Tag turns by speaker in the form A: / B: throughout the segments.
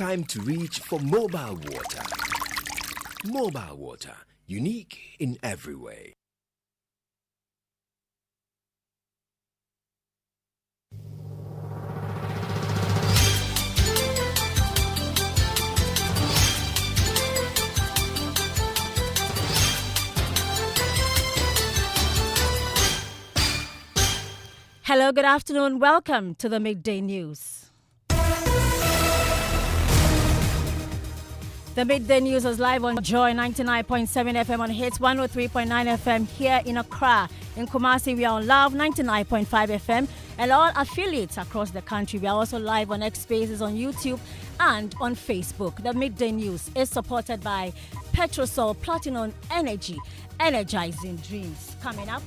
A: time to reach for mobile water. Mobile water, unique in every way.
B: Hello, good afternoon. Welcome to the Midday News. The Midday News is live on Joy 99.7 FM on Hits 103.9 FM here in Accra. In Kumasi, we are on Love 99.5 FM and all affiliates across the country. We are also live on X Spaces on YouTube and on Facebook. The Midday News is supported by Petrosol Platinum Energy, energizing dreams. Coming up.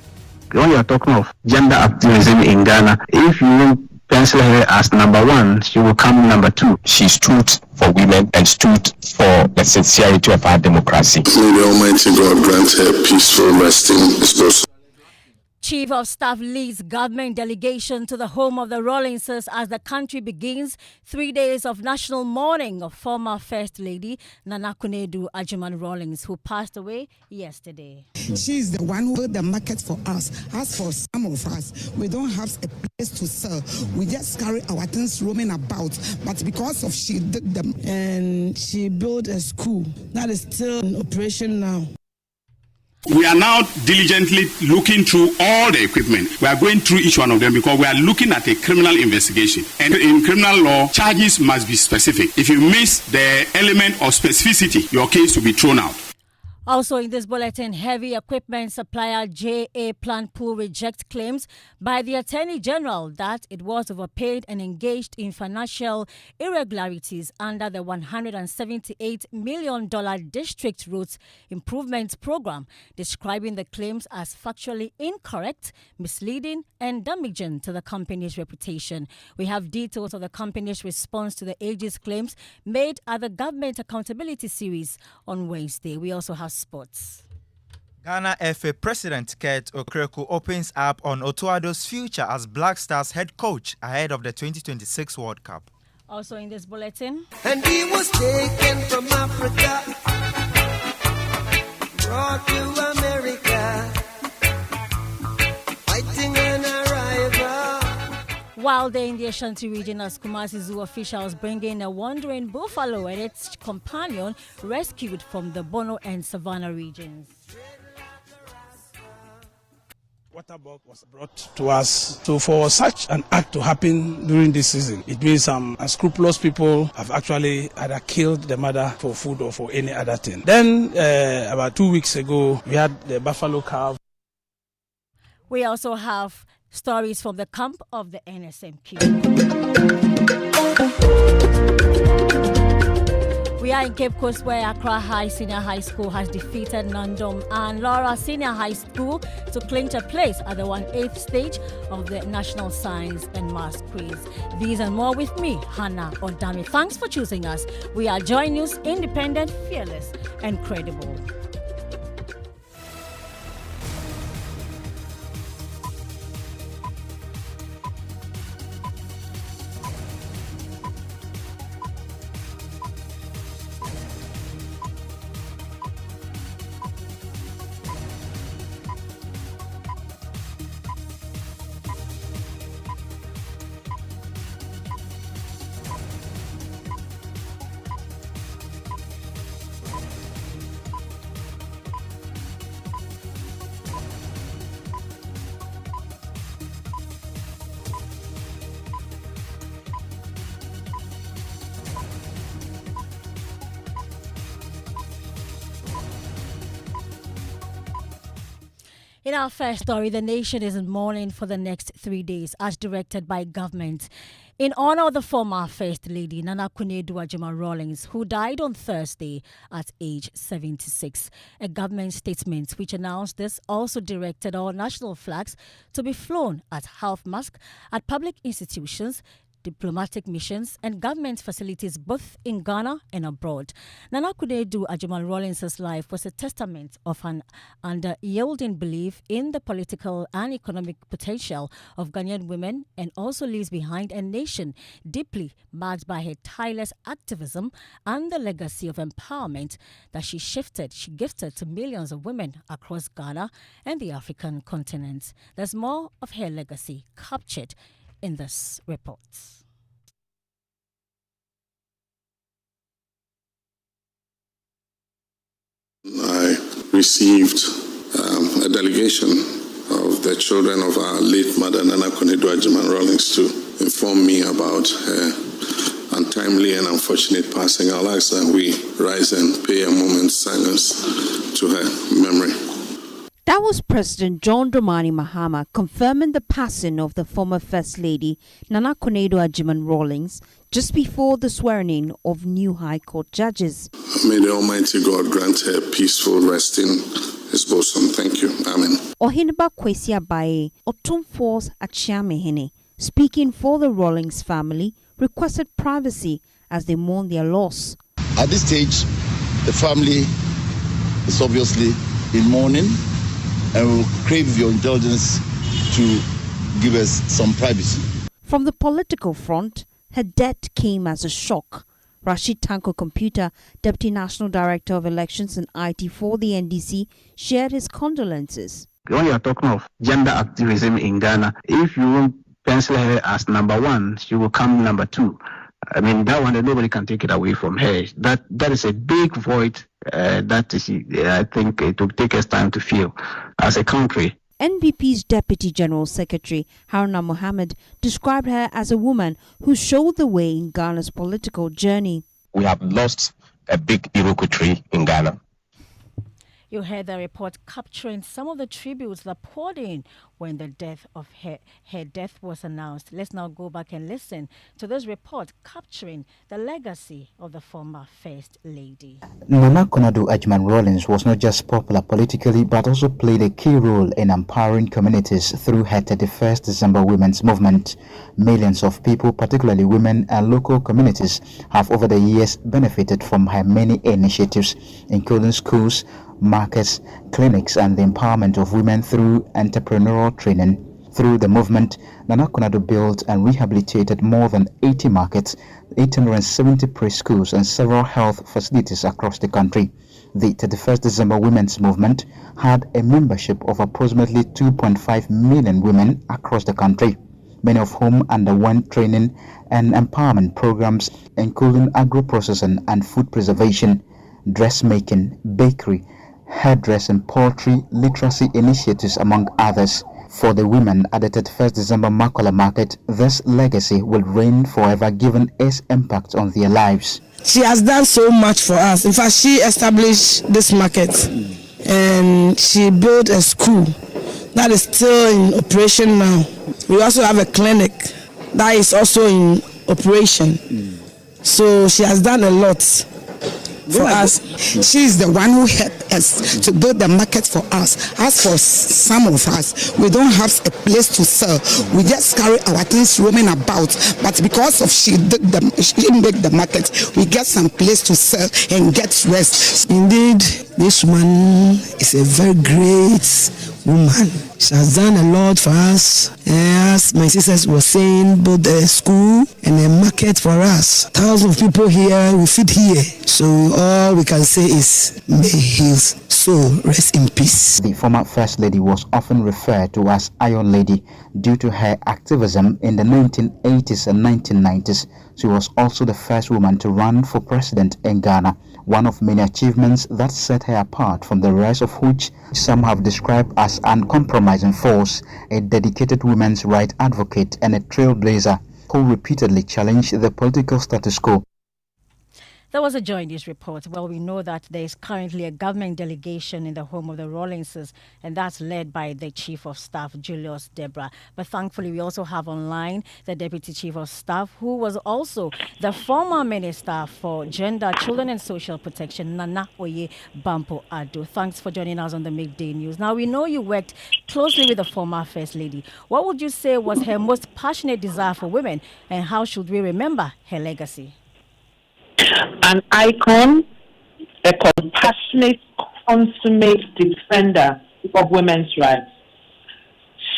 C: When you are talking of gender activism in Ghana, if you pencil her as number one, she will come number two.
D: She stood for women and stood for the sincerity of our democracy.
E: May the Almighty God grant her peaceful resting disposal.
B: Chief of Staff leads government delegation to the home of the Rawlings as the country begins 3 days of national mourning of former First Lady Nana Konadu Rawlings, who passed away yesterday.
F: She's the one who built the market for us. As for some of us, we don't have a place to sell. We just carry our things roaming about. But because of she did them, and she built a school that is still in operation now.
G: We are now diligently looking through all the equipment. We are going through each one of them because we are looking at a criminal investigation. And in criminal law, charges must be specific. If you miss the element of specificity, your case will be thrown out.
B: Also in this bulletin, heavy equipment supplier JA Plant Pool rejects claims by the Attorney General that it was overpaid and engaged in financial irregularities under the $178 million District Roads Improvement Program, describing the claims as factually incorrect, misleading and damaging to the company's reputation. We have details of the company's response to the AG's claims made at the Government Accountability Series on Wednesday. We also have sports.
H: Ghana FA President Kurt Okreko opens up on Otuado's future as Black Stars head coach ahead of the 2026 World Cup.
B: Also in this bulletin.
I: And he was taken from Africa, brought to America, fighting an arrival.
B: While they're in the Ashanti region, as Kumasi Zoo officials bring in a wandering buffalo and its companion rescued from the Bono and Savannah regions.
J: Waterbug was brought to us. So for such an act to happen during this season, it means some unscrupulous people have actually either killed the mother for food or for any other thing. Then about 2 weeks ago, we had the buffalo calf.
B: We also have stories from the camp of the NSMQ. We are in Cape Coast, where Accra High Senior High School has defeated Nandom and Laura Senior High School to clinch a place at the 1/8 stage of the National Science and Maths Quiz. These and more with me, Hannah Odame. Thanks for choosing us. We are Joy News, independent, fearless, and credible. In our first story, the nation is in mourning for the next 3 days, as directed by government, in honor of the former First Lady Nana Konadu Rawlings, who died on Thursday at age 76. A government statement which announced this also directed all national flags to be flown at half-mast at public institutions, diplomatic missions, and government facilities both in Ghana and abroad. Nana Konadu Rawlings' life was a testament of an unyielding belief in the political and economic potential of Ghanaian women, and also leaves behind a nation deeply marked by her tireless activism and the legacy of empowerment that she gifted to millions of women across Ghana and the African continent. There's more of her legacy captured in this report.
E: I received a delegation of the children of our late mother, Nana Konadu Rawlings, to inform me about her untimely and unfortunate passing. I'll ask that we rise and pay a moment's silence to her memory.
K: That was President John Dramani Mahama confirming the passing of the former First Lady Nana Konadu Rawlings just before the swearing-in of new High Court judges.
E: May the Almighty God grant her peaceful rest in His bosom. Thank you. Amen.
K: Ohinba Kwesi Abaye, Otumfor's Achiamehene, speaking for the Rawlings family, requested privacy as they mourn their loss.
L: At this stage, the family is obviously in mourning, and will crave your indulgence to give us some privacy.
K: From the political front, her death came as a shock. Rashid Tanko Computer, Deputy National Director of Elections and IT for the NDC, shared his condolences.
C: When you are talking of gender activism in Ghana, if you won't pencil her as number one, she will come number two. I mean, that one, nobody can take it away from her. That is a big void that is, I think it will take us time to fill as a country.
K: NPP's Deputy General Secretary Haruna Mohammed described her as a woman who showed the way in Ghana's political journey.
D: We have lost a big Iroquois in Ghana.
B: You heard the report capturing some of the tributes that poured in when the death of her death was announced. Let's now go back and listen to this report capturing the legacy of the former First Lady.
M: Nana Konadu Rawlings was not just popular politically, but also played a key role in empowering communities through her 31st December Women's Movement. Millions of people, particularly women and local communities, have over the years benefited from her many initiatives, including schools, markets, clinics, and the empowerment of women through entrepreneurial training. Through the movement, Nana Konadu built and rehabilitated more than 80 markets, 870 preschools, and several health facilities across the country. The 31st December Women's Movement had a membership of approximately 2.5 million women across the country, many of whom underwent training and empowerment programs, including agro-processing and food preservation, dressmaking, bakery, hairdressing, poultry, literacy initiatives, among others. For the women at the 31st December Makola Market, this legacy will reign forever given its impact on their lives.
F: She has done so much for us. In fact, she established this market and she built a school that is still in operation now. We also have a clinic that is also in operation. So she has done a lot for us.
N: She is the one who helped us to build the market for us. As for some of us, we don't have a place to sell. We just carry our things roaming about. But because of she made the market, we get some place to sell and get rest.
O: Indeed, this woman is a very great woman. She has done a lot for us. As my sisters were saying, both the school and the market for us. Thousands of people here, we feed here. So all we can say is, may his soul rest in peace.
M: The former First Lady was often referred to as Iron Lady due to her activism in the 1980s and 1990s. She was also the first woman to run for president in Ghana, one of many achievements that set her apart from the rest, of which some have described as an uncompromising force, a dedicated women's rights advocate, and a trailblazer who repeatedly challenged the political status quo.
B: There was a joint news report. Well, we know that there is currently a government delegation in the home of the Rawlingses, and that's led by the Chief of Staff, Julius Debra. But thankfully, we also have online the Deputy Chief of Staff, who was also the former Minister for Gender, Children and Social Protection, Nana Oye Bampo Ado. Thanks for joining us on the Midday News. Now, we know you worked closely with the former First Lady. What would you say was her most passionate desire for women, and how should we remember her legacy?
P: An icon, a compassionate, consummate defender of women's rights.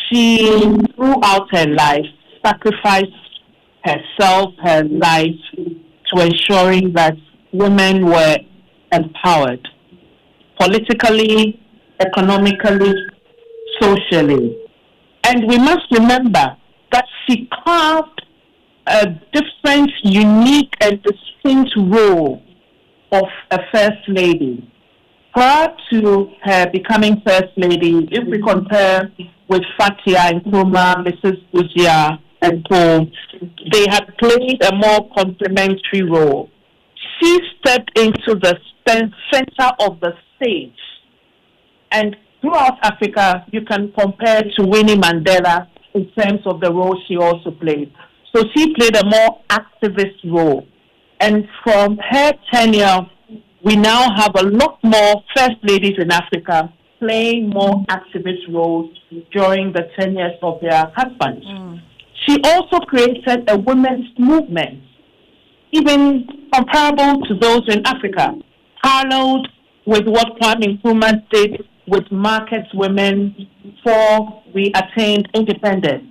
P: She, throughout her life, sacrificed herself, her life, to ensuring that women were empowered politically, economically, socially. And we must remember that she carved a different, unique, and distinct role of a First Lady. Prior to her becoming First Lady, if we compare with Fatia and Nkrumah, Mrs. Ujia and Paul, they had played a more complementary role. She stepped into the center of the stage. And throughout Africa, you can compare to Winnie Mandela in terms of the role she also played. So she played a more activist role. And from her tenure, we now have a lot more First Ladies in Africa playing more activist roles during the tenures of their husbands. She also created a women's movement, even comparable to those in Africa, paralleled with what Kwame Nkrumah did with market women before we attained independence,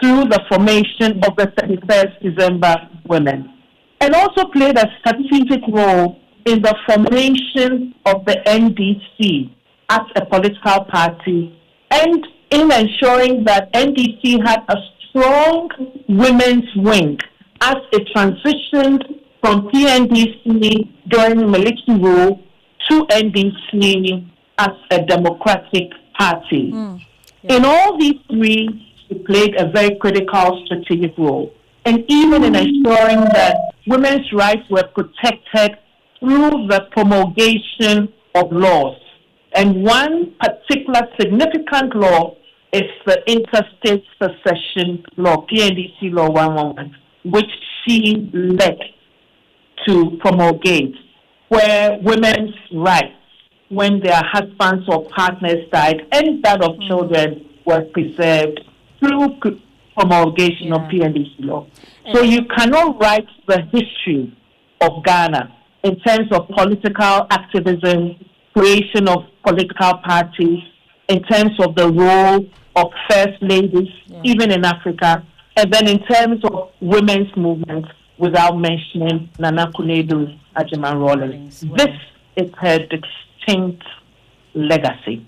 P: through the formation of the 31st December Women, and also played a strategic role in the formation of the NDC as a political party, and in ensuring that NDC had a strong women's wing as it transitioned from PNDC during military rule to NDC as a democratic party. In all these three, she played a very critical strategic role. And even in ensuring that women's rights were protected through the promulgation of laws. And one particular significant law is the Interstate Succession Law, PNDC Law 111, which she led to promulgate, where women's rights, when their husbands or partners died, and that of children, were preserved through promulgation of PNDC law. So you cannot write the history of Ghana in terms of political activism, creation of political parties, in terms of the role of First Ladies, even in Africa, and then in terms of women's movements, without mentioning Nana Konadu Rawlings. This is her distinct legacy.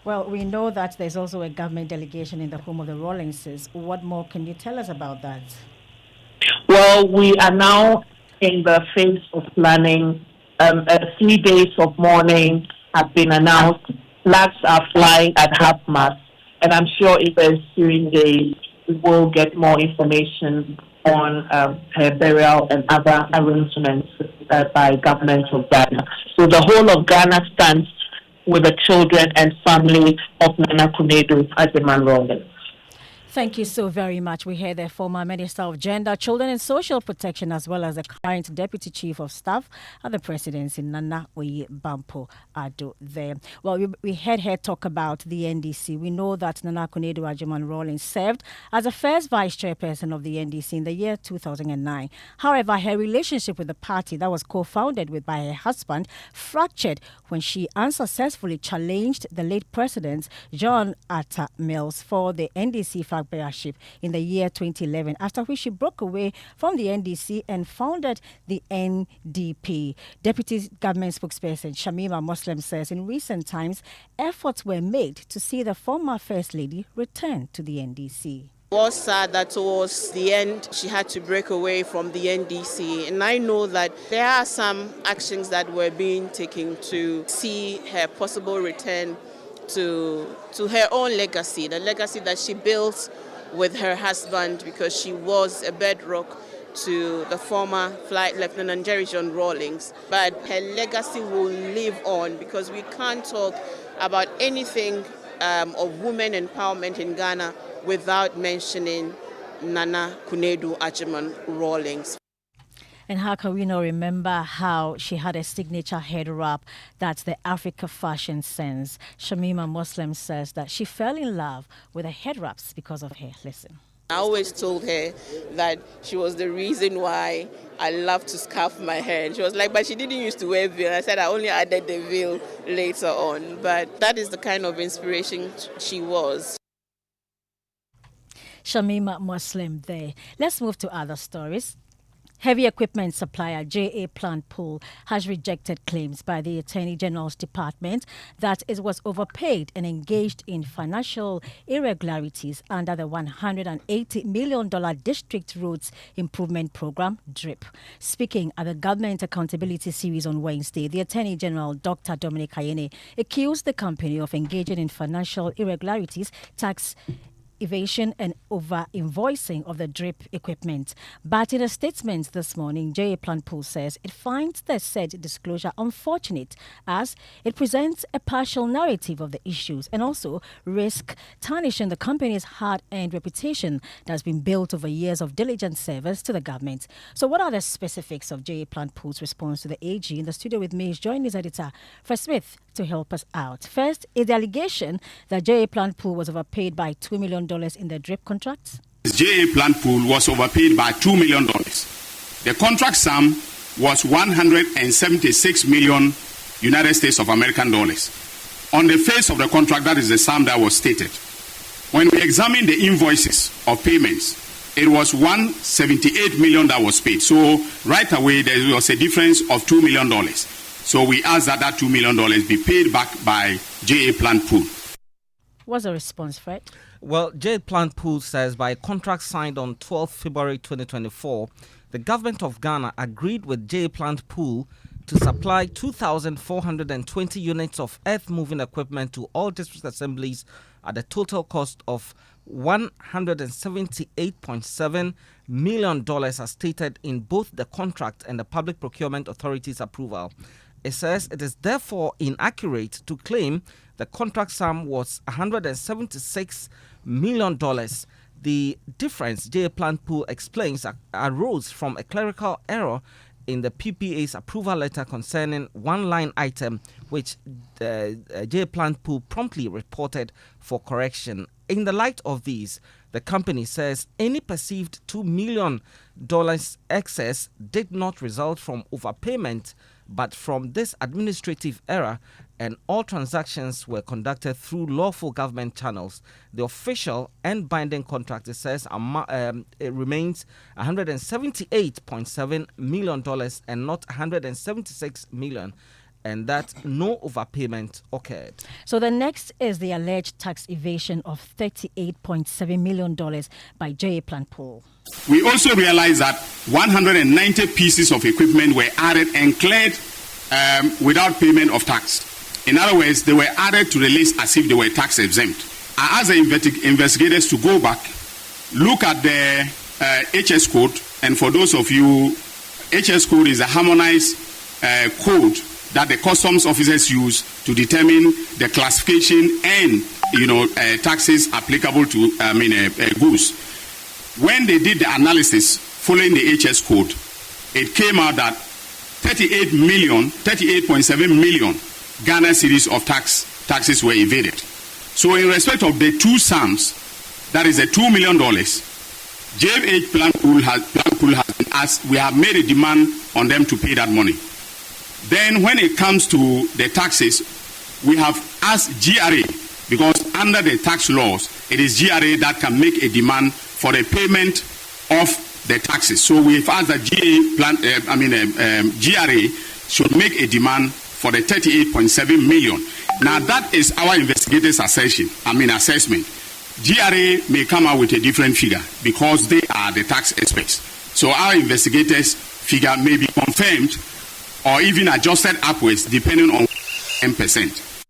B: Well, we know that there's also a government delegation in the home of the Rawlingses. What more can you tell us about that?
P: Well, we are now in the phase of planning. 3 days of mourning have been announced. Flags are flying at half-mast. And I'm sure in the ensuing days, we will get more information on her burial and other arrangements by government of Ghana. So the whole of Ghana stands with the children and family of Nana Konadu Rawlings.
B: Thank you so very much. We heard the former Minister of Gender, Children and Social Protection, as well as the current Deputy Chief of Staff at the Presidency, Nana Oye Bampo Ado there. Well, we heard her talk about the NDC. We know that Nana Konadu Rawlings served as the first Vice Chairperson of the NDC in the year 2009. However, her relationship with the party that was co-founded by her husband fractured when she unsuccessfully challenged the late President John Atta Mills for the NDC flag bearership in the year 2011, after which she broke away from the NDC and founded the NDP. Deputy Government Spokesperson Shamima Muslim says in recent times, efforts were made to see the former First Lady return to the NDC.
Q: It was sad that towards the end she had to break away from the NDC, and I know that there are some actions that were being taken to see her possible return to her own legacy, the legacy that she built with her husband, because she was a bedrock to the former Flight Lieutenant Jerry John Rawlings, but her legacy will live on because we can't talk about anything of women empowerment in Ghana without mentioning Nana Konadu Agyeman Rawlings.
B: And how can we not remember how she had a signature head wrap that's the Africa fashion sense? Shamima Muslim says that she fell in love with the head wraps because of her. Listen.
Q: I always told her that she was the reason why I love to scarf my hair. And she was like, but she didn't used to wear veil. I said I only added the veil later on. But that is the kind of inspiration she was.
B: Shamima Muslim there. Let's move to other stories. Heavy equipment supplier JA Plant Pool has rejected claims by the Attorney General's Department that it was overpaid and engaged in financial irregularities under the $180 million District Roads Improvement Program, DRIP. Speaking at the Government Accountability Series on Wednesday, the Attorney General, Dr. Dominic Ayine, accused the company of engaging in financial irregularities, tax evasion and over-invoicing of the DRIP equipment. But in a statement this morning, JA Plant Pool says it finds the said disclosure unfortunate as it presents a partial narrative of the issues and also risk tarnishing the company's hard-earned reputation that's been built over years of diligent service to the government. So what are the specifics of JA Plant Pool's response to the AG? In the studio with me is joint news editor Fred Smith to help us out. First is the allegation that JA Plant Pool was overpaid by $2 million in the DRIP contracts.
G: JA Plant Pool was overpaid by $2 million. The contract sum was $176 million United States of American dollars. On the face of the contract, that is the sum that was stated. When we examined the invoices of payments, it was $178 million that was paid. So right away, there was a difference of $2 million. So we asked that $2 million be paid back by JA Plant Pool.
B: What's the response, Fred?
R: Well, JA Plant Pool says by a contract signed on 12 February 2024, the government of Ghana agreed with JA Plant Pool to supply 2,420 units of earth-moving equipment to all district assemblies at a total cost of $178.7 million as stated in both the contract and the Public Procurement Authority's approval. It says it is therefore inaccurate to claim the contract sum was $176 million. The difference, JA Plant Pool explains, arose from a clerical error in the PPA's approval letter concerning one line item, which JA Plant Pool promptly reported for correction. In the light of these, the company says any perceived $2 million excess did not result from overpayment, but from this administrative error, and all transactions were conducted through lawful government channels. The official and binding contract, it says, it remains $178.7 million and not $176 million, and that no overpayment occurred.
B: So the next is the alleged tax evasion of $38.7 million by JA Plant Pool.
G: We also realized that 190 pieces of equipment were added and cleared without payment of tax. In other words, they were added to the list as if they were tax exempt. I asked the investigators to go back, look at the HS code, and for those of you, HS code is a harmonized code that the customs officers use to determine the classification and taxes applicable to goods. When they did the analysis following the HS code, it came out that 38.7 million Ghana cedis of taxes were evaded. So in respect of the two sums, that is the $2 million, JH Plant Pool has been asked, we have made a demand on them to pay that money. Then when it comes to the taxes, we have asked GRA, because under the tax laws, it is GRA that can make a demand for the payment of the taxes. So we've asked that GRA should make a demand for the 38.7 million. Now that is our investigators' assessment. GRA may come out with a different figure because they are the tax experts. So our investigators' figure may be confirmed or even adjusted upwards depending on 10%.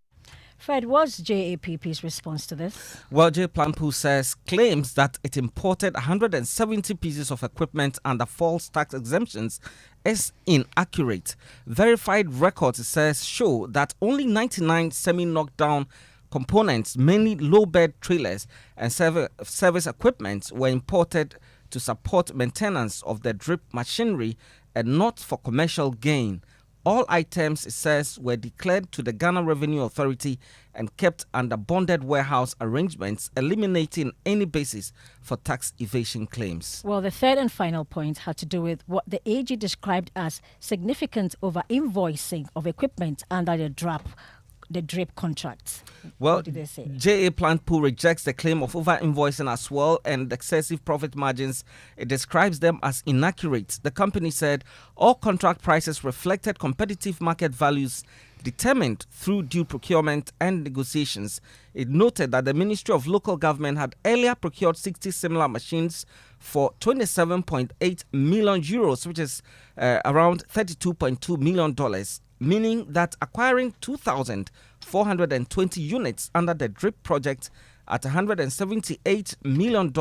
B: Fred, what's JAPP's response to this?
R: Well, J Planpool says claims that it imported 170 pieces of equipment under false tax exemptions is inaccurate. Verified records, it says, show that only 99 semi-knocked down components, mainly low-bed trailers and service equipment, were imported to support maintenance of the drip machinery and not for commercial gain. All items, it says, were declared to the Ghana Revenue Authority and kept under bonded warehouse arrangements, eliminating any basis for tax evasion claims.
B: Well, the third and final point had to do with what the AG described as significant over-invoicing of equipment under the DRIP contracts.
R: Well,
B: what did they say?
R: JA Planpool rejects the claim of over-invoicing as well and excessive profit margins. It describes them as inaccurate. The company said all contract prices reflected competitive market values determined through due procurement and negotiations. It noted that the Ministry of Local Government had earlier procured 60 similar machines for 27.8 million euros, which is around $32.2 million. Meaning that acquiring 2,420 units under the DRIP project at $178 million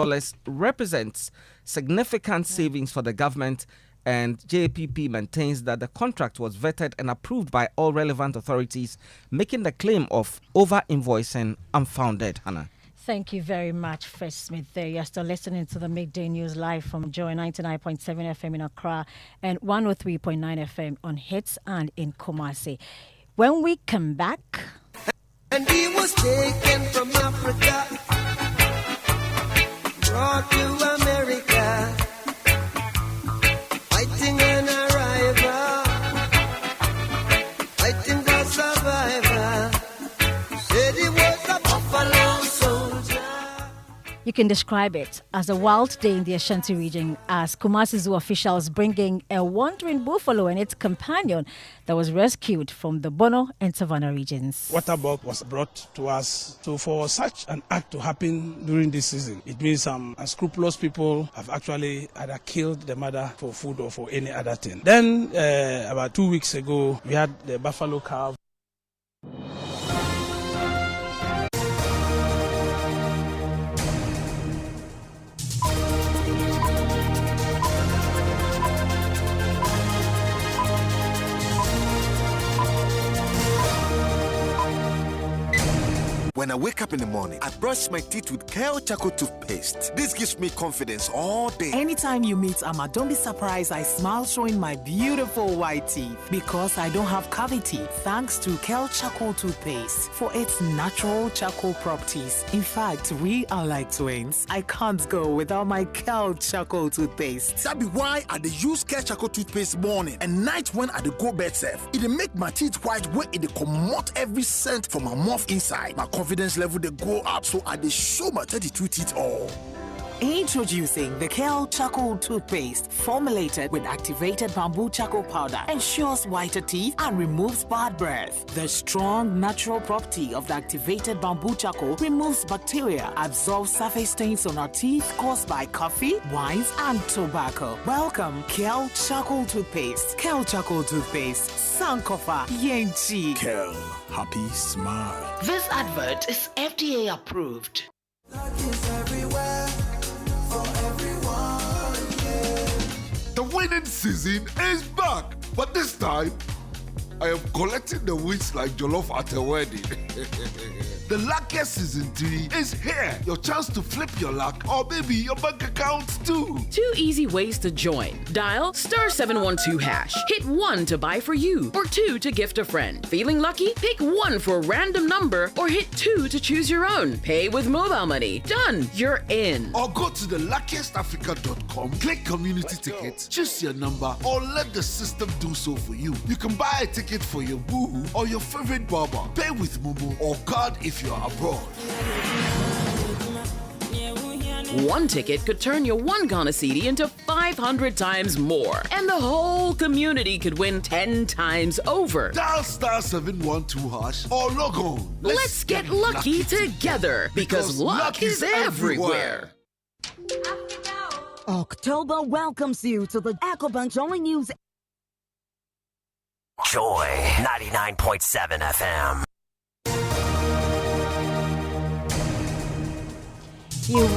R: represents significant savings for the government, and JAPP maintains that the contract was vetted and approved by all relevant authorities, making the claim of over-invoicing unfounded. Hannah.
B: Thank you very much, Fred Smith. There, you're still listening to the Midday News live from Joy 99.7 FM in Accra and 103.9 FM on Hits and in Kumasi. When we come back,
I: and he was taken from Africa, brought to America, fighting an arrival, fighting for survivor. Said he was a buffalo soldier.
B: you can describe it as a wild day in the Ashanti region as Kumasi Zoo officials bringing a wandering buffalo and its companion that was rescued from the Bono and Savannah regions.
J: Waterbug was brought to us. So for such an act to happen during this season, it means some unscrupulous people have actually either killed the mother for food or for any other thing. Then about 2 weeks ago, we had the buffalo calf.
S: When I wake up in the morning, I brush my teeth with Kale Charcoal toothpaste. This gives me confidence all day.
T: Anytime you meet Amma, don't be surprised I smile showing my beautiful white teeth because I don't have cavity thanks to Kale Charcoal toothpaste for its natural charcoal properties. In fact, we are like twins. I can't go without my Kale Charcoal toothpaste.
S: That be why I dey use Kale Charcoal toothpaste morning and night when I dey go bed safe. It dey make my teeth white when it dey comot every scent from my mouth inside. My confidence level they go up, so I dey show my 32 teeth all.
T: Introducing the Kale Charcoal toothpaste, formulated with activated bamboo charcoal powder, ensures whiter teeth and removes bad breath. The strong natural property of the activated bamboo charcoal removes bacteria, absorbs surface stains on our teeth caused by coffee, wines, and tobacco. Welcome, Kale Charcoal toothpaste. Kale Charcoal toothpaste, Sankofa Yenchi.
S: Kale, happy smile.
T: This advert is FDA approved.
U: The winning season is back, but this time I am collecting the wins like jollof at a wedding. The luckiest season 3 is here. Your chance to flip your luck or maybe your bank account too.
V: 2 easy ways to join. Dial *712#. Hit 1 to buy for you or 2 to gift a friend. Feeling lucky? Pick 1 for a random number or hit 2 to choose your own. Pay with mobile money. Done. You're in.
U: Or go to theluckiestafrica.com, click community tickets, choose your number or let the system do so for you. You can buy a ticket for your boo or your favorite barber. Pay with Momo or card if you're abroad.
V: 1 ticket could turn your 1 Ghana cedi into 500 times more. And the whole community could win 10 times over.
U: Dial *712# or log on.
V: Let's get lucky together because luck is everywhere.
W: October welcomes you to the EcoBank Only News.
X: Joy 99.7 FM.
B: You're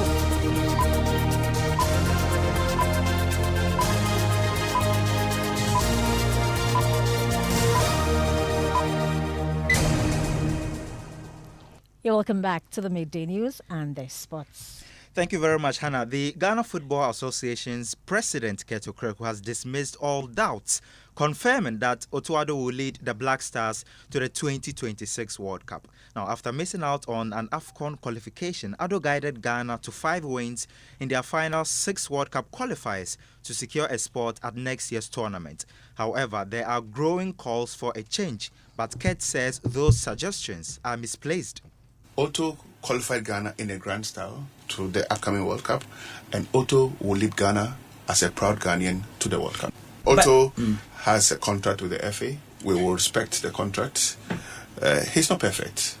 B: welcome back to the Midday News and the Sports.
A: Thank you very much, Hannah. The Ghana Football Association's president, Keto Kreku, has dismissed all doubts, confirming that Otuado will lead the Black Stars to the 2026 World Cup. Now, after missing out on an AFCON qualification, Ado guided Ghana to 5 wins in their final 6 World Cup qualifiers to secure a spot at next year's tournament. However, there are growing calls for a change, but Ket says those suggestions are misplaced.
E: Otto qualified Ghana in a grand style to the upcoming World Cup, and Otto will lead Ghana as a proud Ghanaian to the World Cup. Otto has a contract with the FA. We will respect the contract. He's not perfect,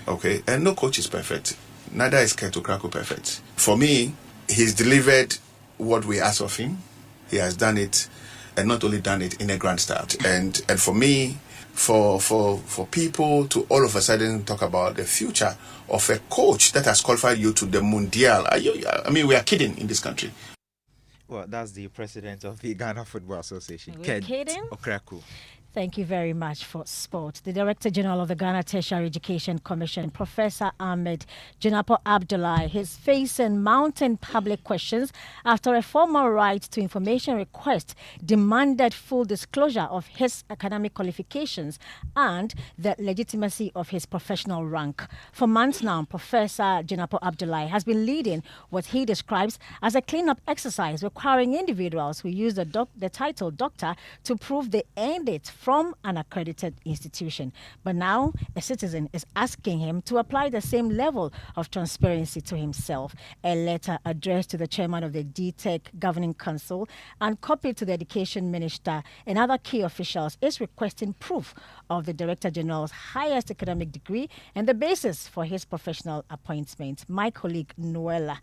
E: okay? And no coach is perfect. Neither is Keto Kreku perfect. For me, he's delivered what we asked of him. He has done it, and not only done it in a grand style. And for me, for people to all of a sudden talk about the future of a coach that has qualified you to the Mundial. I mean, we are kidding in this country.
A: Well, that's the president of the Ghana Football Association,
B: We're kidding?
A: Okraku.
B: Thank you very much for sport. The Director General of the Ghana Tertiary Education Commission, Professor Ahmed Jinapo Abdullahi, is facing mounting public questions after a formal right to information request demanded full disclosure of his academic qualifications and the legitimacy of his professional rank. For months now, Professor Jinapo Abdullahi has been leading what he describes as a cleanup exercise requiring individuals who use the title doctor to prove they earned it from an accredited institution. But now a citizen is asking him to apply the same level of transparency to himself. A letter addressed to the chairman of the DTech Governing Council and copied to the Education Minister and other key officials is requesting proof of the Director General's highest academic degree and the basis for his professional appointment. My colleague Noella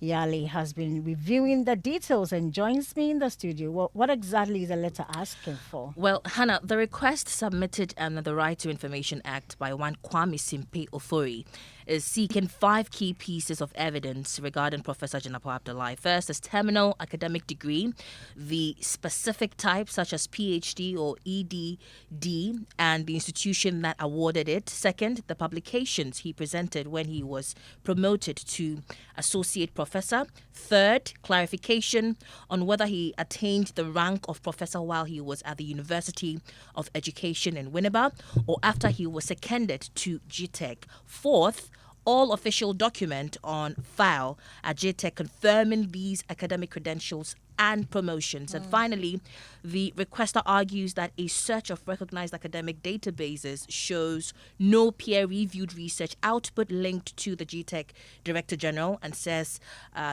B: Yali has been reviewing the details and joins me in the studio. What exactly is the letter asking for?
H: Well, Hannah, the request submitted under the Right to Information Act by one Kwame Simpe Ofori is seeking 5 key pieces of evidence regarding Professor Jinapo Abdullahi. First, his terminal academic degree, the specific type such as PhD or EDD, and the institution that awarded it. Second, the publications he presented when he was promoted to associate professor. Third, clarification on whether he attained the rank of professor while he was at the University of Education in Winneba or after he was seconded to GTech. Fourth, all official document on file at GTech confirming these academic credentials and promotions. And finally, the requester argues that a search of recognized academic databases shows no peer-reviewed research output linked to the GTech Director General and says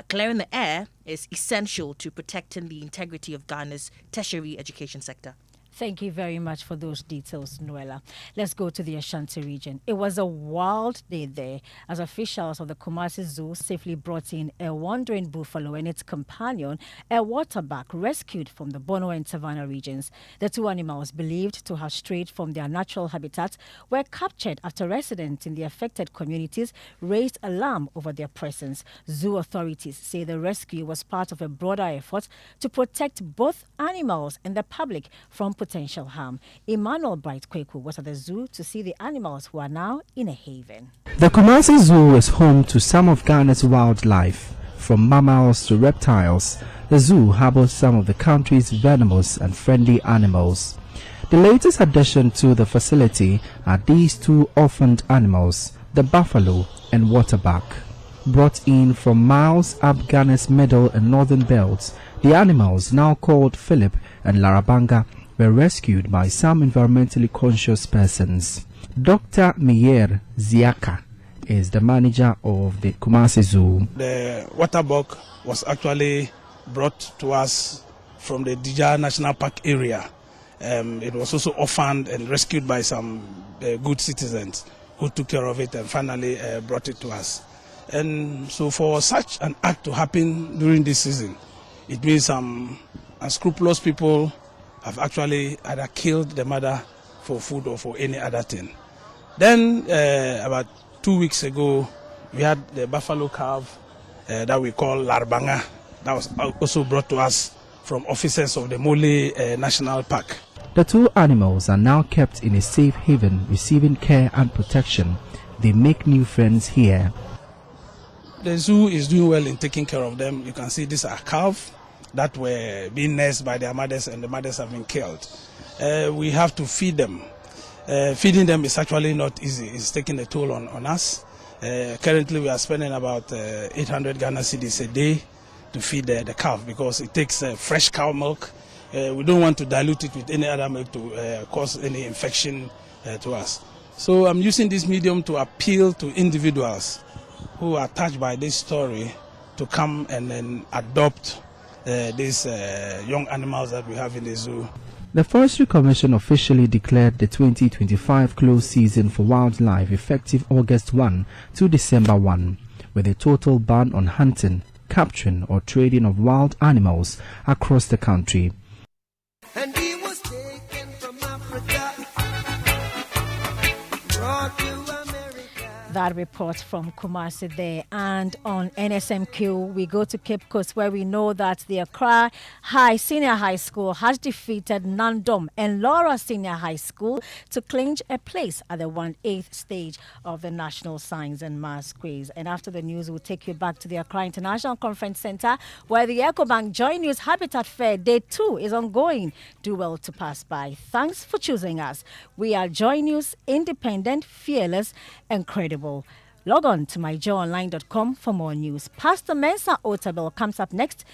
H: clearing the air is essential to protecting the integrity of Ghana's tertiary education sector.
B: Thank you very much for those details, Noella. Let's go to the Ashanti region. It was a wild day there as officials of the Kumasi Zoo safely brought in a wandering buffalo and its companion, a waterbuck, rescued from the Bono and Savannah regions. The 2 animals, believed to have strayed from their natural habitat, were captured after residents in the affected communities raised alarm over their presence. Zoo authorities say the rescue was part of a broader effort to protect both animals and the public from potential harm. Emmanuel Bright Kweku was at the zoo to see the animals who are now in a haven.
X: The Kumasi Zoo is home to some of Ghana's wildlife. From mammals to reptiles, the zoo harbors some of the country's venomous and friendly animals. The latest addition to the facility are these 2 orphaned animals, the buffalo and waterbuck. Brought in from miles up Ghana's middle and northern belts, the animals, now called Philip and Larabanga, were rescued by some environmentally conscious persons. Dr. Miyer Ziaka is the manager of the Kumasi Zoo.
J: The waterbuck was actually brought to us from the Dija National Park area. It was also orphaned and rescued by some good citizens who took care of it and finally brought it to us. And so for such an act to happen during this season, it means some unscrupulous people have actually either killed the mother for food or for any other thing. Then about 2 weeks ago, we had the buffalo calf that we call Larbanga. That was also brought to us from officers of the Mole National Park.
X: The two animals are now kept in a safe haven, receiving care and protection. They make new friends here.
J: The zoo is doing well in taking care of them. You can see these are calves that were being nursed by their mothers, and the mothers have been killed. We have to feed them. Feeding them is actually not easy. It's taking a toll on us. Currently, we are spending about 800 Ghana cedis a day to feed the calf, because it takes fresh cow milk. We don't want to dilute it with any other milk to cause any infection to us. So I'm using this medium to appeal to individuals who are touched by this story to come and then adopt these young animals that we have in the zoo.
X: The Forestry Commission officially declared the 2025 close season for wildlife effective August 1 to December 1, with a total ban on hunting, capturing or trading of wild animals across the country.
I: And he was taken from Africa, brought to America.
B: That report from Kumasi there. And on NSMQ, we go to Cape Coast, where we know that the Accra Senior High School has defeated Nandom and Laura Senior High School to clinch a place at the 1/8 stage of the National Science and Maths Quiz. And after the news, we'll take you back to the Accra International Conference Center, where the EcoBank Joy News Habitat Fair Day 2 is ongoing. Do well to pass by. Thanks for choosing us. We are Joy News, independent, fearless, and credible. Log on to myjoyonline.com for more news. Pastor Mensa Otabel comes up next